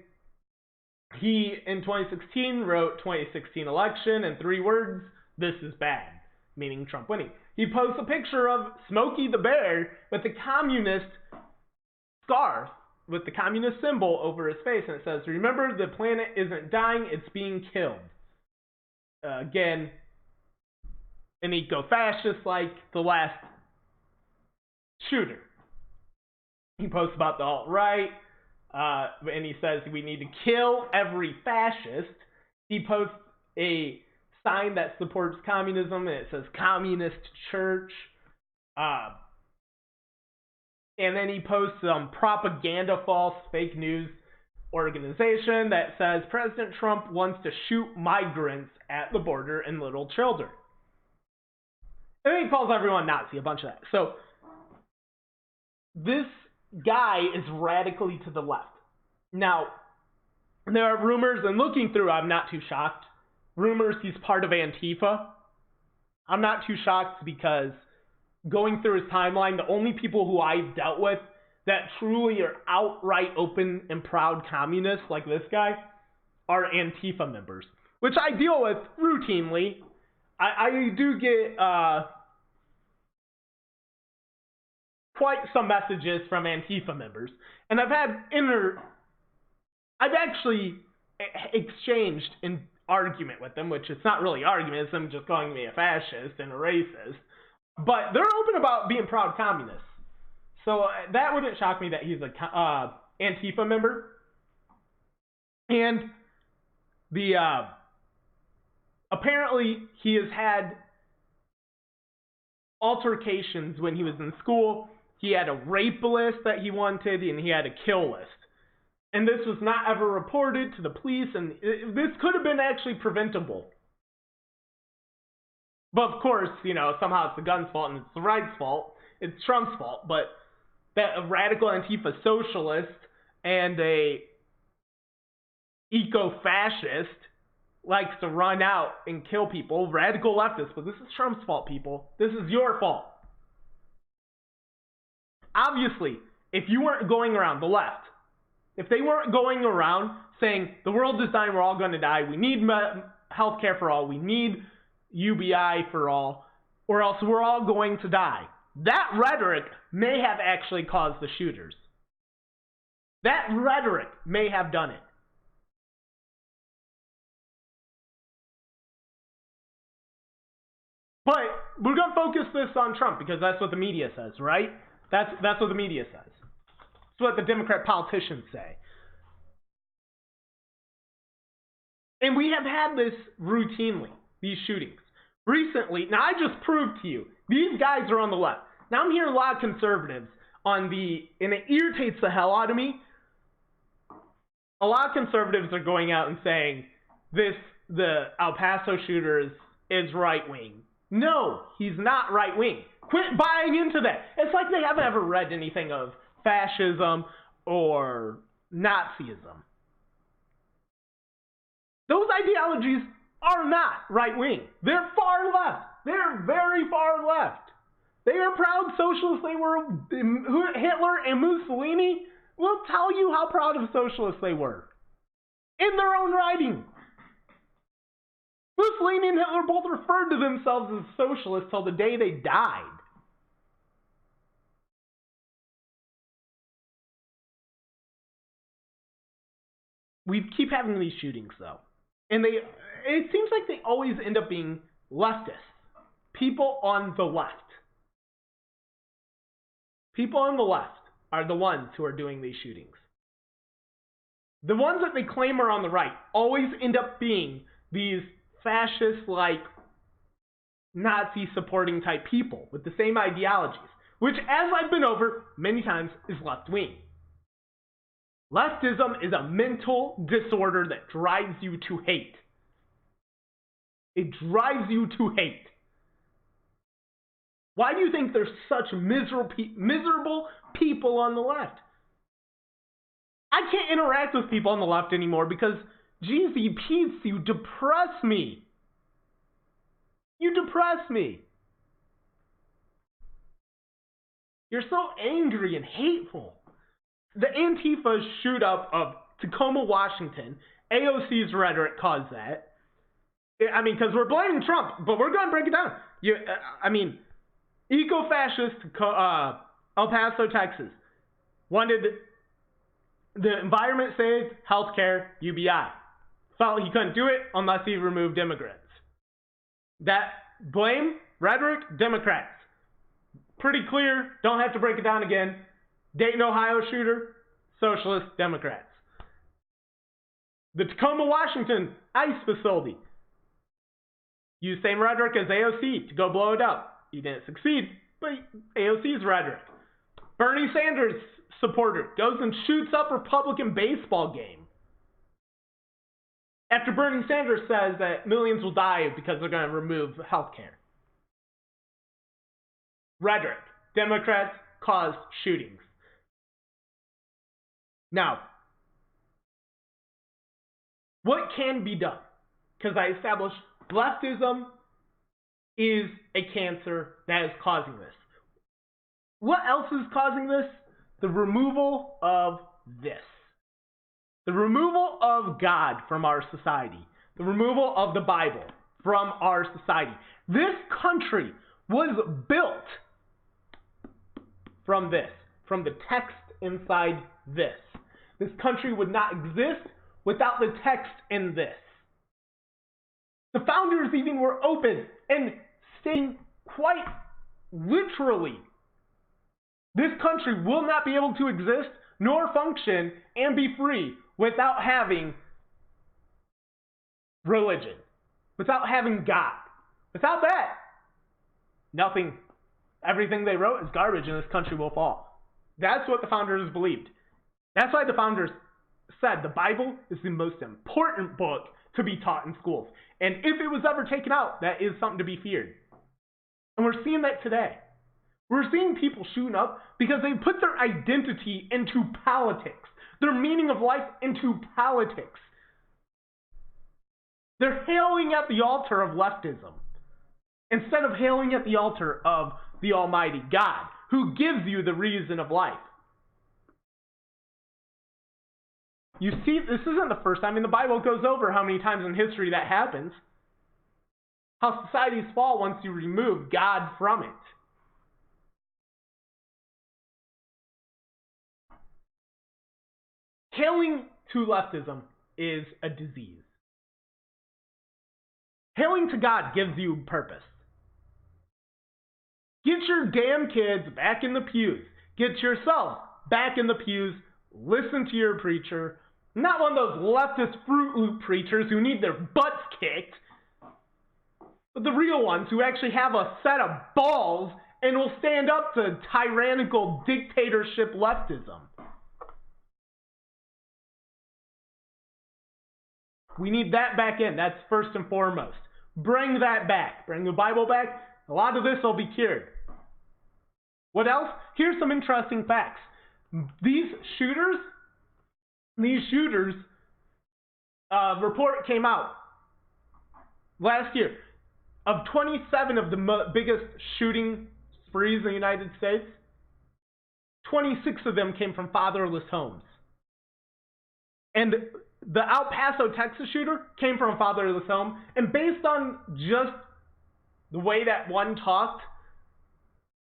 he, in 2016, wrote 2016 election in 3 words, this is bad, meaning Trump winning. He posts a picture of Smokey the Bear with the communist scarf with the communist symbol over his face, and it says, remember, the planet isn't dying, it's being killed. Again, an eco-fascist like the last shooter. He posts about the alt-right, and he says we need to kill every fascist. He posts a sign that supports communism, and it says Communist Church. And then he posts some propaganda, false, fake news organization that says President Trump wants to shoot migrants at the border and little children. And then he calls everyone Nazi, a bunch of that. So this guy is radically to the left. Now, there are rumors, and looking through, I'm not too shocked. Rumors he's part of Antifa. I'm not too shocked because going through his timeline, the only people who I've dealt with that truly are outright open and proud communists like this guy are Antifa members, which I deal with routinely. I do get quite some messages from Antifa members, and I've actually exchanged an argument with them, which it's not really argument, it's them just calling me a fascist and a racist, but they're open about being proud communists. So that wouldn't shock me that he's a Antifa member. And apparently he has had altercations when he was in school. He had a rape list that he wanted, and he had a kill list. And this was not ever reported to the police, and this could have been actually preventable. But of course, somehow it's the gun's fault and it's the right's fault. It's Trump's fault. But that a radical Antifa socialist and a eco-fascist likes to run out and kill people, radical leftists, but this is Trump's fault, people. This is your fault. Obviously, if you weren't going around, the left, if they weren't going around saying, the world is dying, we're all going to die, we need health care for all, we need UBI for all, or else we're all going to die, that rhetoric may have actually caused the shooters. That rhetoric may have done it. But we're going to focus this on Trump because that's what the media says, right? That's what the media says. It's what the Democrat politicians say. And we have had this routinely, these shootings. Recently, now I just proved to you, these guys are on the left. Now I'm hearing a lot of conservatives and it irritates the hell out of me. A lot of conservatives are going out and saying the El Paso shooter is right-wing. No, he's not right-wing. Quit buying into that. It's like they haven't ever read anything of fascism or Nazism. Those ideologies are not right-wing. They're far left. They're very far left. They are proud socialists. They were Hitler and Mussolini will tell you how proud of socialists they were in their own writing. Mussolini and Hitler both referred to themselves as socialists till the day they died. We keep having these shootings, though. And it seems like they always end up being leftists. People on the left. People on the left are the ones who are doing these shootings. The ones that they claim are on the right always end up being these fascist-like, Nazi-supporting type people with the same ideologies, which, as I've been over many times, is left-wing. Leftism is a mental disorder that drives you to hate. It drives you to hate. Why do you think there's such miserable people on the left? I can't interact with people on the left anymore because, geez, you depress me. You depress me. You're so angry and hateful. The Antifa shoot up of Tacoma, Washington, AOC's rhetoric caused that. I mean, because we're blaming Trump, but we're going to break it down. Eco-fascist El Paso, Texas, wanted the environment saved, healthcare, UBI. Felt he couldn't do it unless he removed immigrants. That blame, rhetoric, Democrats. Pretty clear, don't have to break it down again. Dayton, Ohio shooter, socialist, Democrats. The Tacoma, Washington ICE facility used same rhetoric as AOC to go blow it up. He didn't succeed, but AOC's rhetoric. Bernie Sanders supporter goes and shoots up Republican baseball game after Bernie Sanders says that millions will die because they're going to remove health care. Rhetoric. Democrats caused shootings. Now, what can be done? Because I established leftism is a cancer that is causing this. What else is causing this? The removal of this. The removal of God from our society. The removal of the Bible from our society. This country was built from this, from the text inside this. This country would not exist without the text in this. The founders even were open and stating quite literally, this country will not be able to exist nor function and be free without having religion, without having God. Without that, nothing, everything they wrote is garbage and this country will fall. That's what the founders believed. That's why the founders said the Bible is the most important book to be taught in schools. And if it was ever taken out, that is something to be feared. And we're seeing that today. We're seeing people shooting up because they put their identity into politics, their meaning of life into politics. They're hailing at the altar of leftism instead of hailing at the altar of the Almighty God, who gives you the reason of life. You see, this isn't the first time. I mean, the Bible goes over how many times in history that happens. How societies fall once you remove God from it. Hailing to leftism is a disease. Hailing to God gives you purpose. Get your damn kids back in the pews. Get yourself back in the pews. Listen to your preacher. Not one of those leftist Fruit Loop preachers who need their butts kicked, but the real ones who actually have a set of balls and will stand up to tyrannical dictatorship leftism. We need that back in. That's first and foremost. Bring that back. Bring the Bible back. A lot of this will be cured. What else? Here's some interesting facts. These shooters report came out last year. Of 27 of the biggest shooting sprees in the United States, 26 of them came from fatherless homes. And the El Paso, Texas shooter came from a fatherless home. And based on just the way that one talked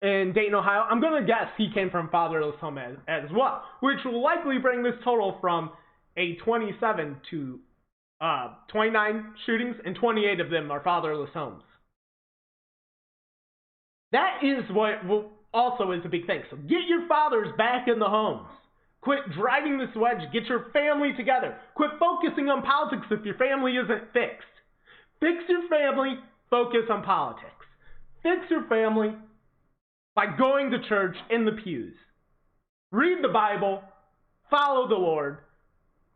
in Dayton, Ohio, I'm going to guess he came from a fatherless home as well, which will likely bring this total from a 27 to 29 shootings, and 28 of them are fatherless homes. That is what also is a big thing. So get your fathers back in the homes. Quit driving this wedge. Get your family together. Quit focusing on politics if your family isn't fixed. Fix your family, focus on politics. Fix your family by going to church in the pews. Read the Bible, follow the Lord.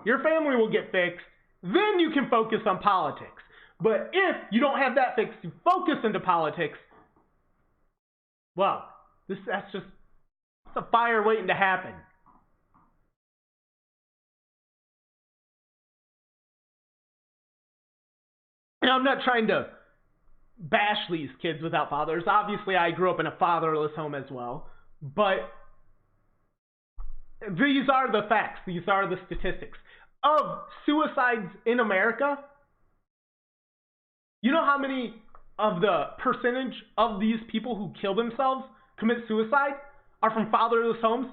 Your family will get fixed. Then you can focus on politics. But if you don't have that fixed, you focus into politics, well, that's just a fire waiting to happen. And I'm not trying to bash these kids without fathers. Obviously, I grew up in a fatherless home as well. But these are the facts. These are the statistics. Of suicides in America, you know how many of the percentage of these people who kill themselves, commit suicide, are from fatherless homes?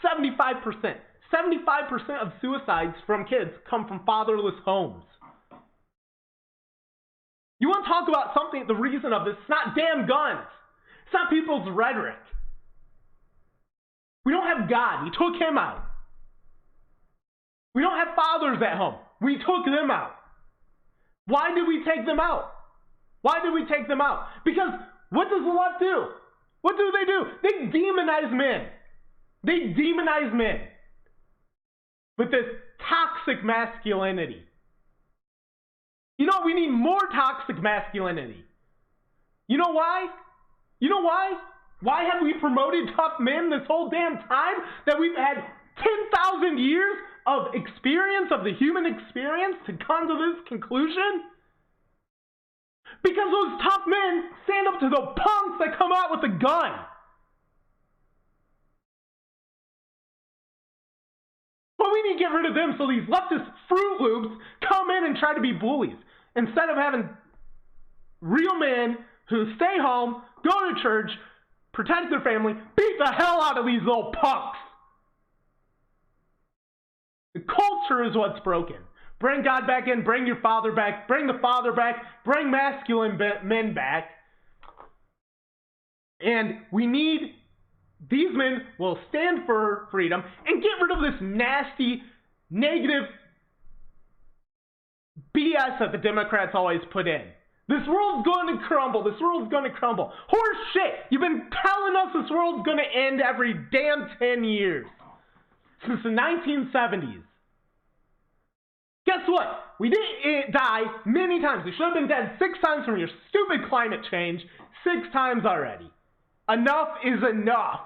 75%. 75% of suicides from kids come from fatherless homes. You want to talk about something, the reason of this? It's not damn guns. It's not people's rhetoric. We don't have God. We took him out. We don't have fathers at home. We took them out. Why did we take them out? Why did we take them out? Because what does the left do? What do? They demonize men. They demonize men with this toxic masculinity. You know, we need more toxic masculinity. You know why? You know why? Why have we promoted tough men this whole damn time that we've had 10,000 years of experience, of the human experience, to come to this conclusion? Because those tough men stand up to the punks that come out with a gun. But we need to get rid of them so these leftist Fruit Loops come in and try to be bullies. Instead of having real men who stay home, go to church, protect their family, beat the hell out of these little punks. The culture is what's broken. Bring God back in, bring your father back, bring the father back, bring masculine men back. And we need, these men will stand for freedom and get rid of this nasty, negative BS that the Democrats always put in. This world's going to crumble. This world's going to crumble. Horse shit. You've been telling us this world's going to end every damn 10 years. Since the 1970s. Guess what? We didn't die many times. We should have been dead 6 times from your stupid climate change. 6 times already. Enough is enough.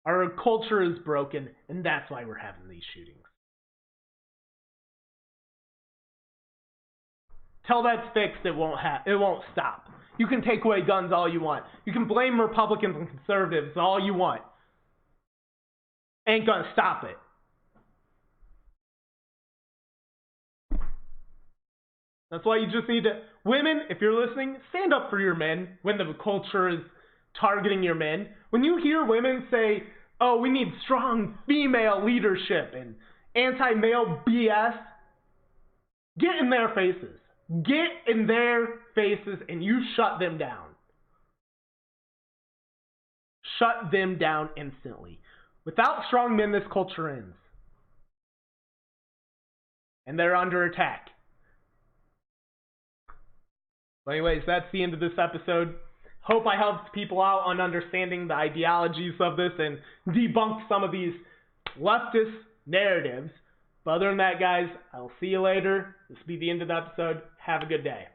Our culture is broken, and that's why we're having these shootings. Till that's fixed, it won't stop. You can take away guns all you want. You can blame Republicans and conservatives all you want. Ain't gonna stop it. That's why you just need to, women, if you're listening, stand up for your men when the culture is targeting your men. When you hear women say, oh, we need strong female leadership and anti-male BS, get in their faces. Get in their faces and you shut them down. Shut them down instantly. Without strong men, this culture ends. And they're under attack. But anyways, that's the end of this episode. Hope I helped people out on understanding the ideologies of this and debunk some of these leftist narratives. But other than that, guys, I'll see you later. This will be the end of the episode. Have a good day.